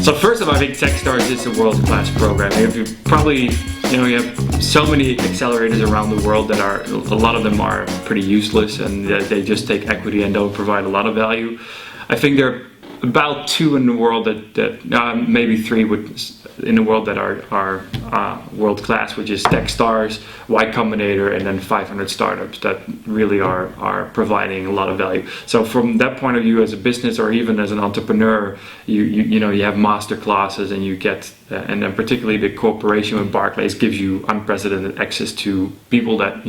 So first of all, I think Techstars is a world-class program. You have so many accelerators around the world that a lot of them are pretty useless, and they just take equity and don't provide a lot of value. I think there are about 2 in the world that maybe 3 in the world that are world-class, which is Techstars, Y Combinator, and then 500 startups that really are providing a lot of value. So from that point of view, as a business or even as an entrepreneur, you have master classes, and you get and then particularly the cooperation with Barclays gives you unprecedented access to people that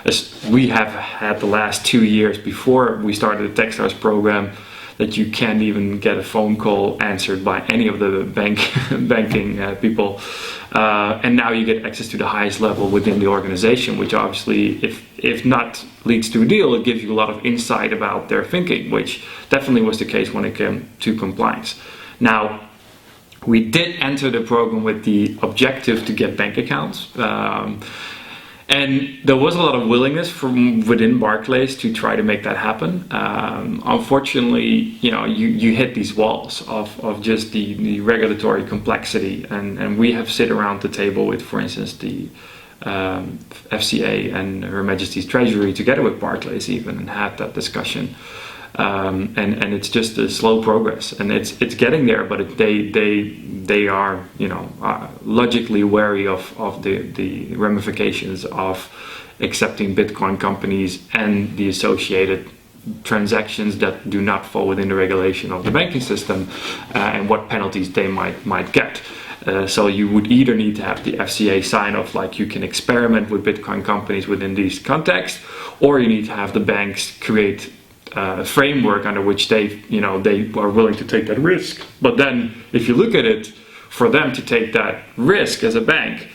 as we have had the last 2 years before we started the Techstars program, that you can't even get a phone call answered by any of the banking people, and now you get access to the highest level within the organization, which obviously, if not leads to a deal, it gives you a lot of insight about their thinking, which definitely was the case when it came to compliance. Now, we did enter the program with the objective to get bank accounts. And there was a lot of willingness from within Barclays to try to make that happen. Unfortunately, you hit these walls of just the regulatory complexity, and we have sit around the table with, for instance, the FCA and Her Majesty's Treasury together with Barclays even, and had that discussion. And it's just a slow progress, and it's getting there, but they are logically wary of the ramifications of accepting Bitcoin companies and the associated transactions that do not fall within the regulation of the banking system, and what penalties they might get. So you would either need to have the FCA sign off, like you can experiment with Bitcoin companies within these contexts, or you need to have the banks create a framework under which they are willing to take that risk. But then, if you look at it, for them to take that risk as a bank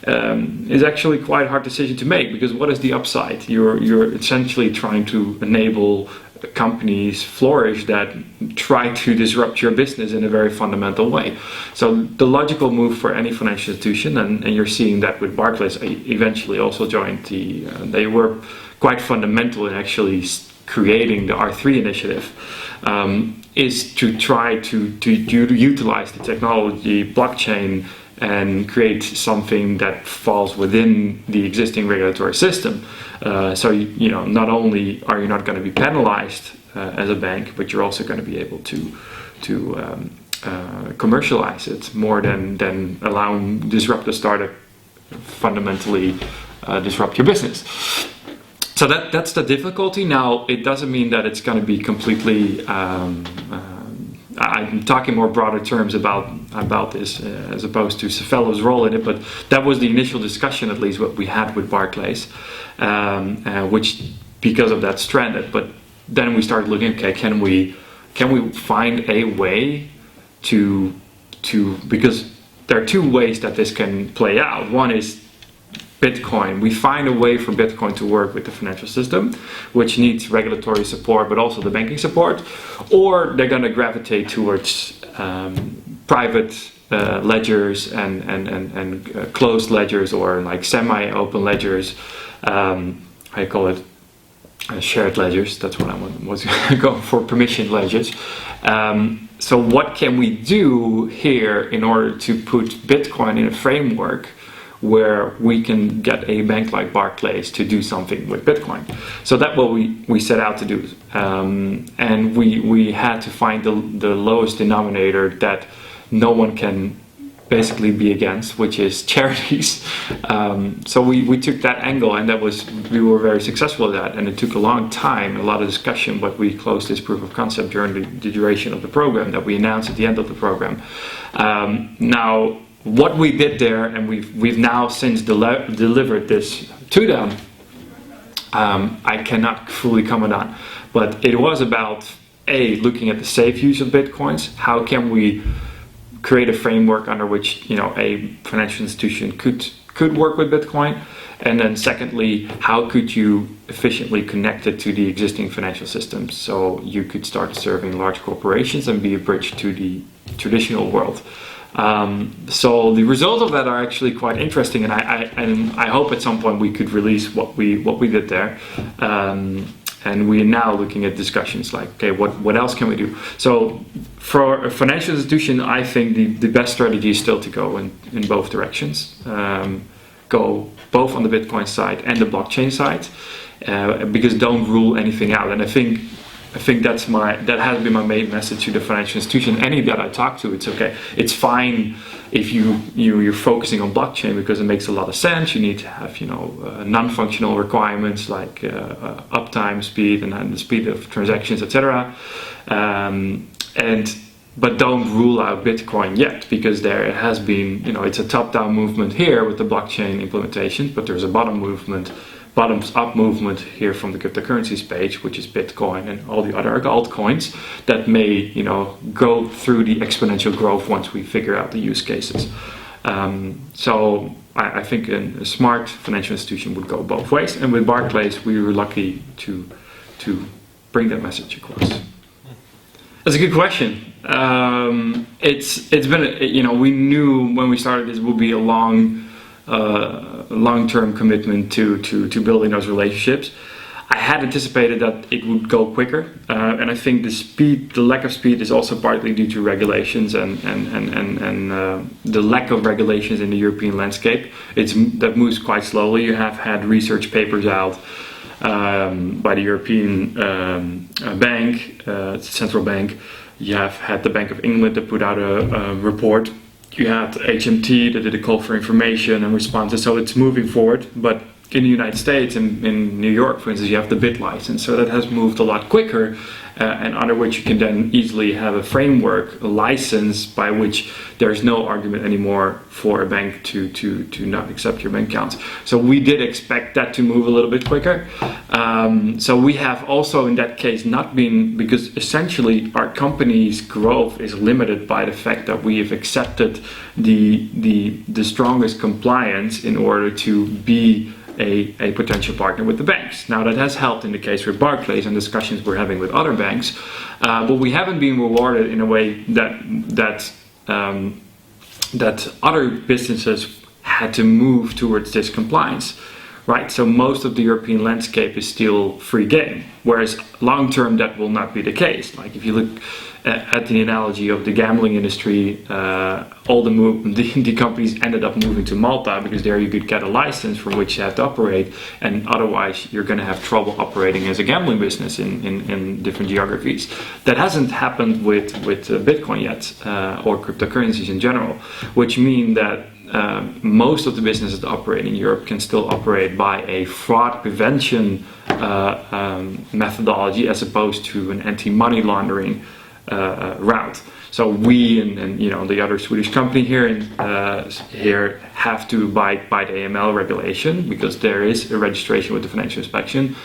is actually quite a hard decision to make, because what is the upside? You're essentially trying to enable companies flourish that try to disrupt your business in a very fundamental way. So the logical move for any financial institution, and you're seeing that with Barclays, eventually also joined they were quite fundamental in actually creating the R3 initiative, is to try to utilize the technology, blockchain, and create something that falls within the existing regulatory system. So not only are you not going to be penalized as a bank, but you're also going to be able to commercialize it more than allowing disruptive startup fundamentally disrupt your business. So that's the difficulty. Now, it doesn't mean that it's going to be completely. I'm talking more broader terms about this as opposed to Safello's role in it, but that was the initial discussion, at least what we had with Barclays, which because of that stranded. But then we started looking. Okay, can we find a way to because there are 2 ways that this can play out. One is Bitcoin. We find a way for Bitcoin to work with the financial system, which needs regulatory support, but also the banking support, or they're going to gravitate towards private ledgers and closed ledgers, or like semi-open ledgers. I call it shared ledgers. That's what I was going for, permission ledgers. So what can we do here in order to put Bitcoin in a framework where we can get a bank like Barclays to do something with Bitcoin? So that's what we set out to do, and we had to find the lowest denominator that no one can basically be against, which is charities. So we took that angle, and we were very successful at that, and it took a long time, a lot of discussion, but we closed this proof of concept during the duration of the program that we announced at the end of the program. Now, what we did there, and we've now since delivered this to them, I cannot fully comment on, but it was about looking at the safe use of Bitcoins. How can we create a framework under which a financial institution could work with Bitcoin, and then secondly, how could you efficiently connect it to the existing financial systems so you could start serving large corporations and be a bridge to the traditional world. So the results of that are actually quite interesting, and I hope at some point we could release what we did there. And we are now looking at discussions like, okay, what else can we do? So for a financial institution, I think the best strategy is still to go in both directions. Go both on the Bitcoin side and the blockchain side, because don't rule anything out. And I think that has been my main message to the financial institution. Any that I talk to, it's okay. It's fine if you're focusing on blockchain because it makes a lot of sense. You need to have non-functional requirements like uptime speed and the speed of transactions, etc. But don't rule out Bitcoin yet, because there has been, it's a top-down movement here with the blockchain implementation, but there's a bottoms-up movement here from the cryptocurrency space, which is Bitcoin and all the other altcoins that may, go through the exponential growth once we figure out the use cases. So I think a smart financial institution would go both ways, and with Barclays, we were lucky to bring that message across. That's a good question. It's been, we knew when we started this would be a long-term commitment to building those relationships. I had anticipated that it would go quicker, and I think the lack of speed is also partly due to regulations and the lack of regulations in the European landscape. That moves quite slowly. You have had research papers out by the European bank, central bank. You have had the Bank of England that put out a report. You had HMT that did a call for information and responses, so it's moving forward. But in the United States, in New York, for instance, you have the BIT license, so that has moved a lot quicker, and under which you can then easily have a framework, a license by which there's no argument anymore for a bank to not accept your bank accounts. So we did expect that to move a little bit quicker. So we have also in that case not been, because essentially our company's growth is limited by the fact that we have accepted the strongest compliance in order to be a potential partner with the banks. Now that has helped in the case with Barclays and discussions we're having with other banks, but we haven't been rewarded in a way that other businesses had to move towards this compliance, right? So most of the European landscape is still free game, whereas long term that will not be the case. Like if you look at the analogy of the gambling industry, all the companies ended up moving to Malta because there you could get a license from which you have to operate, and otherwise you're going to have trouble operating as a gambling business in different geographies. That hasn't happened with Bitcoin yet, or cryptocurrencies in general, which mean that most of the businesses that operate in Europe can still operate by a fraud prevention methodology as opposed to an anti-money laundering route. So we and the other Swedish company here have to abide by the AML regulation because there is a registration with the financial inspection.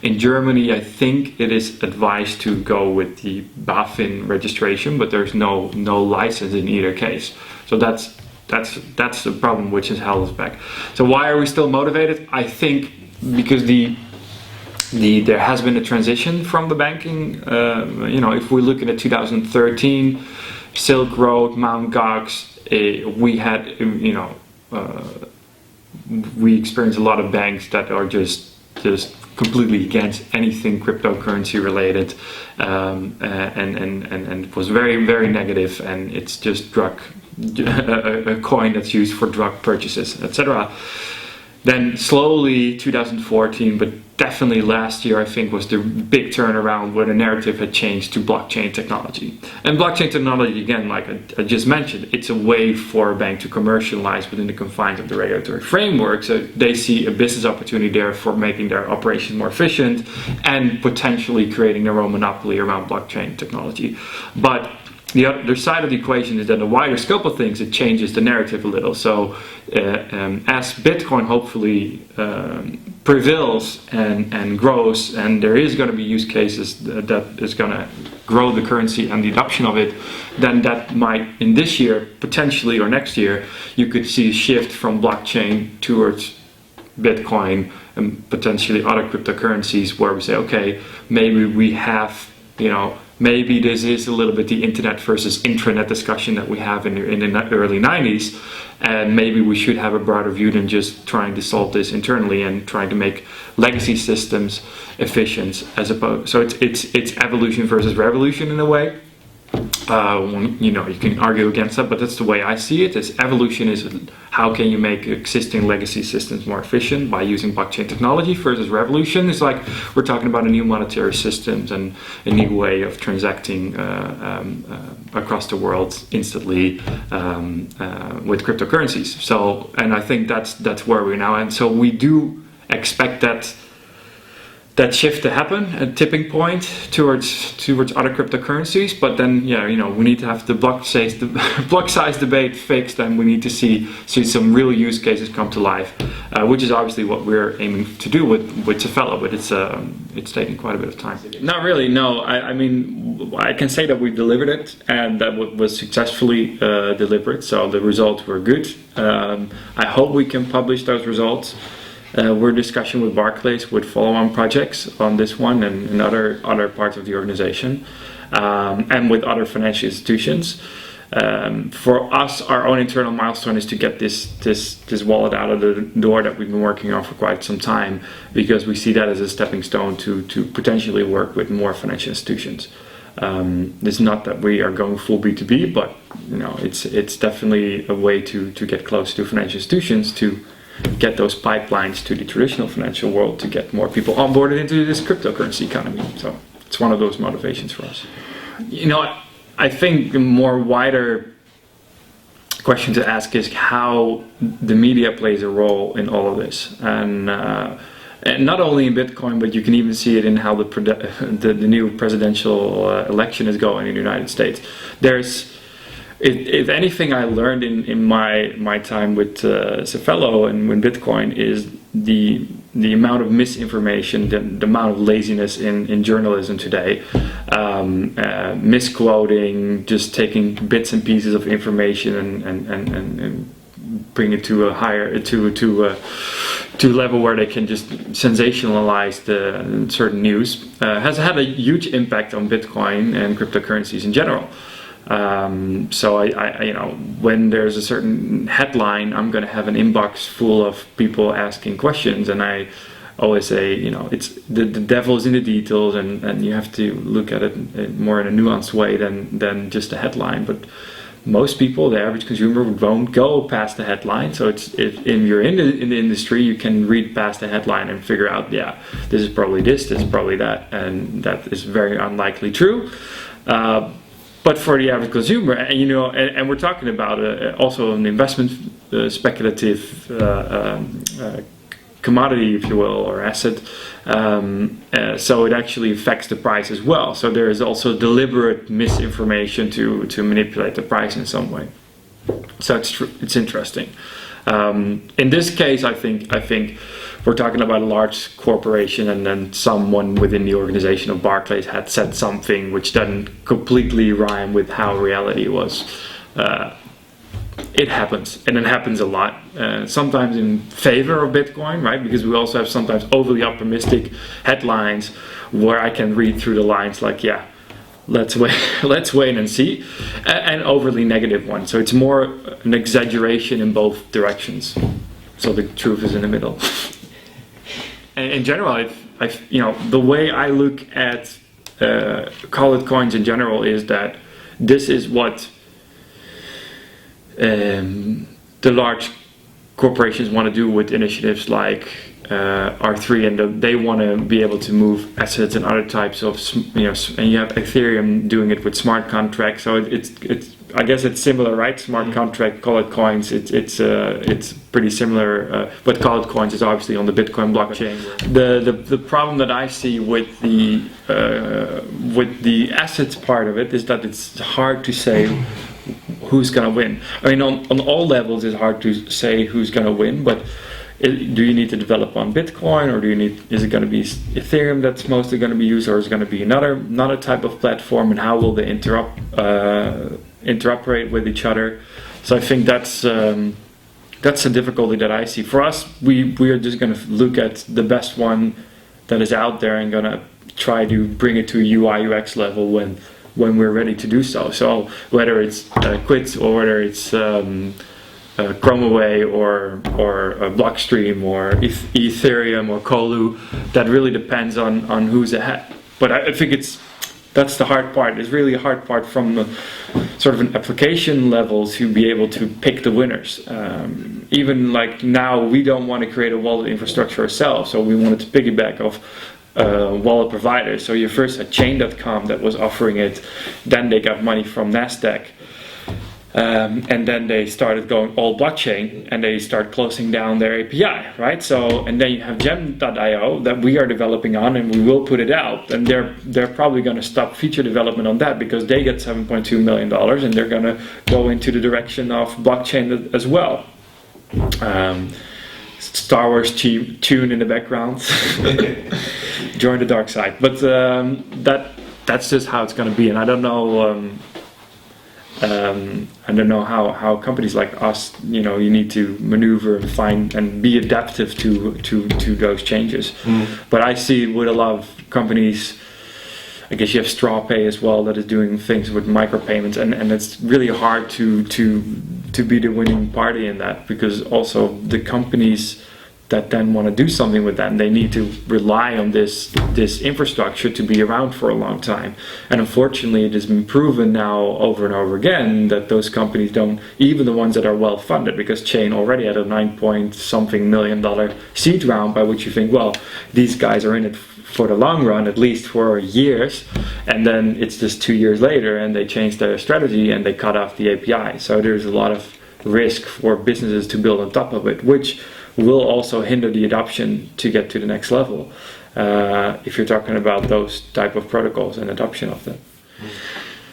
In Germany, I think it is advised to go with the BaFin registration, but there's no license in either case. So that's the problem which has held us back. So why are we still motivated? I think because there has been a transition from the banking. If we look at 2013, Silk Road, Mt. Gox, we had, we experienced a lot of banks that are just completely against anything cryptocurrency related, and it was very, very negative, and it's just a coin that's used for drug purchases, etc. Then slowly 2014, but definitely last year I think was the big turnaround where the narrative had changed to blockchain technology. And blockchain technology, again, like I just mentioned, it's a way for a bank to commercialize within the confines of the regulatory framework. So they see a business opportunity there for making their operations more efficient and potentially creating their own monopoly around blockchain technology. But the other side of the equation is that the wider scope of things, it changes the narrative a little. So as Bitcoin hopefully prevails and grows, and there is going to be use cases that is going to grow the currency and the adoption of it, then that might, in this year, potentially, or next year, you could see a shift from blockchain towards Bitcoin and potentially other cryptocurrencies where we say, okay, maybe we have, maybe this is a little bit the internet versus intranet discussion that we have in the early 90s. and maybe we should have a broader view than just trying to solve this internally and trying to make legacy systems efficient, as opposed. So it's evolution versus revolution in a way. You can argue against that, but that's the way I see it. Is evolution is how can you make existing legacy systems more efficient by using blockchain technology, versus revolution is like we're talking about a new monetary systems and a new way of transacting across the world instantly with cryptocurrencies. So, and I think that's where we're now, and so we do expect that shift to happen, a tipping point towards other cryptocurrencies. But then, we need to have the block size debate fixed, and we need to see some real use cases come to life, which is obviously what we're aiming to do with Safello. But it's taking quite a bit of time. Not really, no. I mean, I can say that we delivered it, and that was successfully delivered. So the results were good. I hope we can publish those results. We're in discussion with Barclays with follow-on projects on this one and other parts of the organization, and with other financial institutions. For us, our own internal milestone is to get this wallet out of the door that we've been working on for quite some time, because we see that as a stepping stone to potentially work with more financial institutions. It's not that we are going full B2B, but it's definitely a way to get close to financial institutions, to get those pipelines to the traditional financial world, to get more people onboarded into this cryptocurrency economy. So it's one of those motivations for us. I think the more wider question to ask is how the media plays a role in all of this, and not only in Bitcoin, but you can even see it in how the new presidential election is going in the United States. If anything I learned in my time with Safello and with Bitcoin is the amount of misinformation, the amount of laziness in journalism today, misquoting, just taking bits and pieces of information and bring it to a higher to a level where they can just sensationalize the certain news, has had a huge impact on Bitcoin and cryptocurrencies in general. So I when there's a certain headline, I'm going to have an inbox full of people asking questions, and I always say, it's the devil is in the details, and you have to look at it more in a nuanced way than just a headline. But most people, the average consumer, won't go past the headline. So if you're in the industry, you can read past the headline and figure out, this is probably this is probably that, and that is very unlikely true. But for the average consumer, and we're talking about also an investment speculative commodity, if you will, or asset. So it actually affects the price as well. So there is also deliberate misinformation to manipulate the price in some way. So it's interesting. In this case, I think we're talking about a large corporation, and then someone within the organization of Barclays had said something which doesn't completely rhyme with how reality was. It happens, and it happens a lot. Sometimes in favor of Bitcoin, right? Because we also have sometimes overly optimistic headlines where I can read through the lines like, let's wait and see, and overly negative ones. So it's more an exaggeration in both directions. So the truth is in the middle. In general, the way I look at call it coins in general is that this is what the large corporations want to do with initiatives like R3, and they want to be able to move assets and other types of, and you have Ethereum doing it with smart contracts. So it's I guess it's similar, right? Smart contract, call it coins. It's pretty similar, but call it coins is obviously on the Bitcoin blockchain. The problem that I see with the assets part of it is that it's hard to say who's going to win. I mean, on all levels, it's hard to say who's going to win, but do you need to develop on Bitcoin, or is it going to be Ethereum that's mostly going to be used, or is it going to be another type of platform, and how will they interoperate with each other? So I think that's a difficulty that I see. For us, we are just going to look at the best one that is out there and going to try to bring it to a UI UX level when we're ready to do so. So whether it's Quid or whether it's Chromaway or Blockstream or Ethereum or Colu. That really depends on who's ahead. But I think that's the hard part. It's really a hard part from the sort of an application level to be able to pick the winners. Even like now, we don't want to create a wallet infrastructure ourselves, so we wanted to piggyback off wallet providers. So you first had Chain.com that was offering it, then they got money from Nasdaq. And then they started going all blockchain, and they start closing down their API, right? So, and then you have Gem.io that we are developing on, and we will put it out. And they're probably going to stop feature development on that because they get $7.2 million, and they're going to go into the direction of blockchain as well. Star Wars tune in the background. Join the dark side. But that's just how it's going to be, and I don't know. I don't know how companies like us, you need to maneuver and find and be adaptive to those changes. But I see it with a lot of companies. I guess you have StrawPay as well that is doing things with micropayments, and it's really hard to be the winning party in that, because also the companies that then want to do something with that, and they need to rely on this infrastructure to be around for a long time. And unfortunately, it has been proven now over and over again that those companies don't, even the ones that are well funded, because Chain already had a $9-point-something million seed round, by which you think, well, these guys are in it for the long run, at least for years, and then it's just 2 years later and they changed their strategy and they cut off the API. So there's a lot of risk for businesses to build on top of it, which will also hinder the adoption to get to the next level, if you're talking about those type of protocols and adoption of them.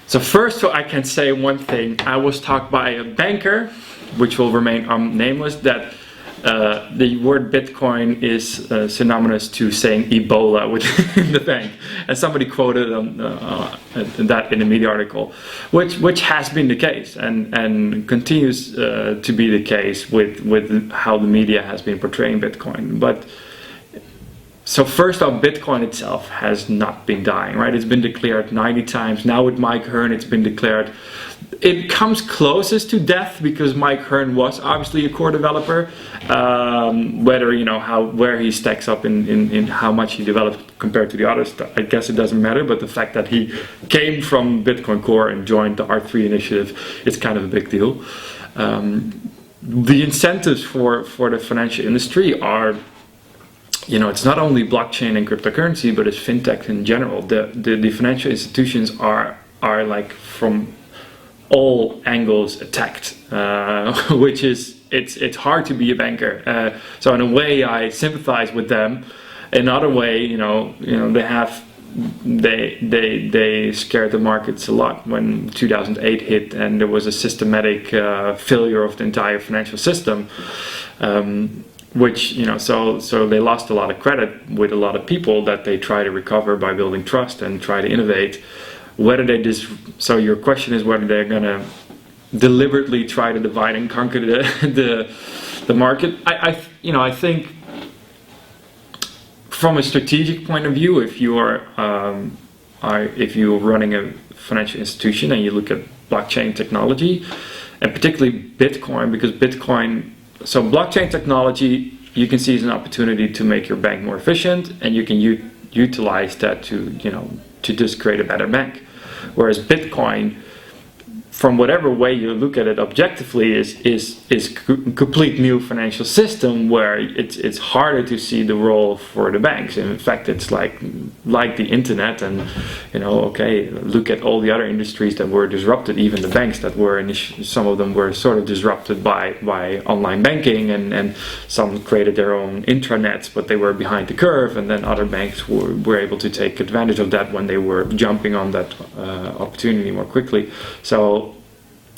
So first, I can say one thing. I was talked by a banker, which will remain nameless, that the word Bitcoin is synonymous to saying Ebola within the bank, and somebody quoted that in a media article, which has been the case and continues to be the case with how the media has been portraying Bitcoin. But so first off, Bitcoin itself has not been dying, right? It's been declared 90 times. Now with Mike Hearn, it's been declared. It comes closest to death because Mike Hearn was obviously a core developer. Whether where he stacks up in how much he developed compared to the others, I guess it doesn't matter. But the fact that he came from Bitcoin Core and joined the R3 initiative is kind of a big deal. The incentives for the financial industry are, it's not only blockchain and cryptocurrency, but it's fintech in general. The financial institutions are like from all angles attacked, which is it's hard to be a banker. So in a way, I sympathize with them. Another way, they scared the markets a lot when 2008 hit, and there was a systematic failure of the entire financial system. Which so they lost a lot of credit with a lot of people that they try to recover by building trust and try to innovate. Whether they so your question is whether they're gonna deliberately try to divide and conquer the market. I think from a strategic point of view, if you're running a financial institution and you look at blockchain technology, and particularly Bitcoin, because so blockchain technology, you can see as an opportunity to make your bank more efficient, and you can utilize that to just create a better bank. Whereas Bitcoin, from whatever way you look at it objectively, is a complete new financial system where it's harder to see the role for the banks. And in fact, it's like the internet, and look at all the other industries that were disrupted. Even the banks that were some of them were sort of disrupted by online banking, and some created their own intranets, but they were behind the curve. And then other banks were able to take advantage of that when they were jumping on that opportunity more quickly.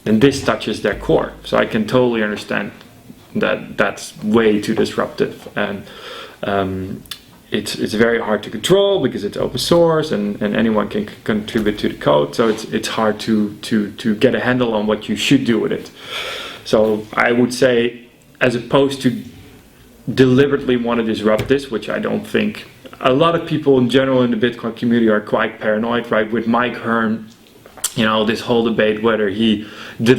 And this touches their core. So I can totally understand that that's way too disruptive, and it's very hard to control because it's open source and anyone can contribute to the code. So it's hard to get a handle on what you should do with it. So I would say, as opposed to deliberately want to disrupt this, which I don't think, a lot of people in general in the Bitcoin community are quite paranoid, right? With Mike Hearn, this whole debate whether he did,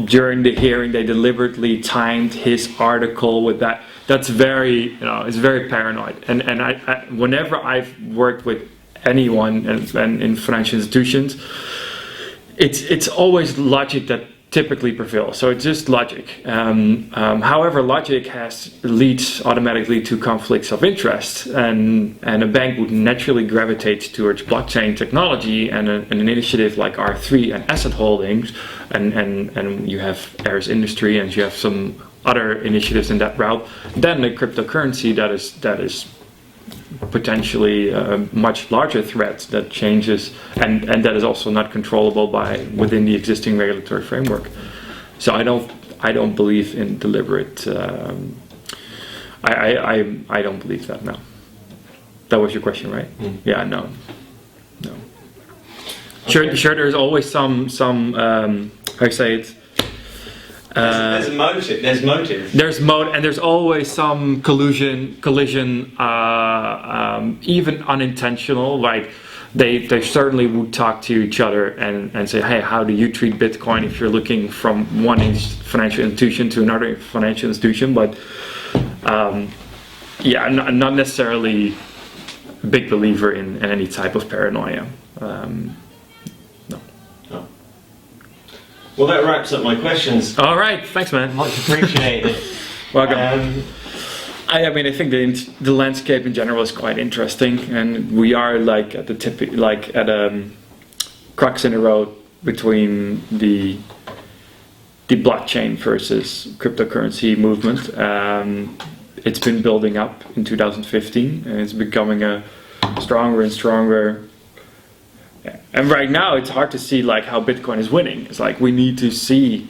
during the hearing they deliberately timed his article with that. That's very, it's very paranoid. And I whenever I've worked with anyone and in financial institutions, it's always logic that typically prevails. So it's just logic. However, logic leads automatically to conflicts of interest, and a bank would naturally gravitate towards blockchain technology and an initiative like R3 and asset holdings, and you have Ares Industry and you have some other initiatives in that route. Then the cryptocurrency that is potentially a much larger threat that changes and that is also not controllable within the existing regulatory framework. So I don't believe in deliberate. I don't believe that. No. That was your question, right? Mm. Yeah. No. Okay. Sure. There's always some how you say it. There's a motive. There's motive. And there's always some collision, even unintentional. Like they certainly would talk to each other and say, hey, how do you treat Bitcoin if you're looking from one financial institution to another financial institution? But I'm not necessarily a big believer in any type of paranoia. Well, that wraps up my questions. All right, thanks, man. Much appreciated. Welcome. I think the landscape in general is quite interesting, and we are like at the tip, like at a crux in the road between the blockchain versus cryptocurrency movement. It's been building up in 2015, and it's becoming a stronger and stronger. And right now, it's hard to see like how Bitcoin is winning. It's like we need to see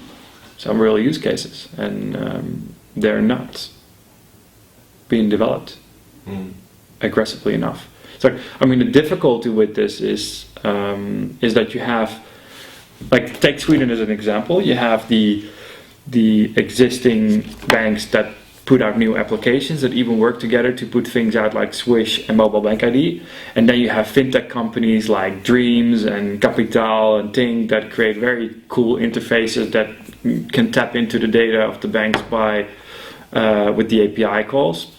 some real use cases, and they're not being developed aggressively enough. So, the difficulty with this is that you have, like, take Sweden as an example. You have the existing banks that put out new applications that even work together to put things out like Swish and Mobile Bank ID. And then you have fintech companies like Dreams and Capital and Ting that create very cool interfaces that can tap into the data of the banks with the API calls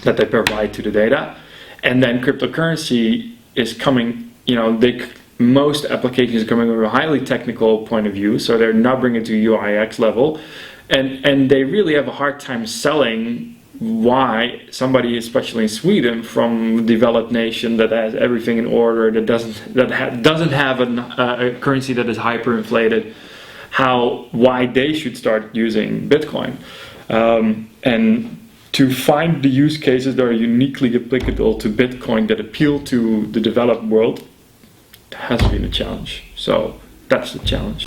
that they provide to the data. And then cryptocurrency is coming, most applications are coming from a highly technical point of view, so they're not bringing it to UIX level. And they really have a hard time selling why somebody, especially in Sweden, from a developed nation that has everything in order, that doesn't have a currency that is hyperinflated, why they should start using Bitcoin. And to find the use cases that are uniquely applicable to Bitcoin that appeal to the developed world has been a challenge. So that's the challenge.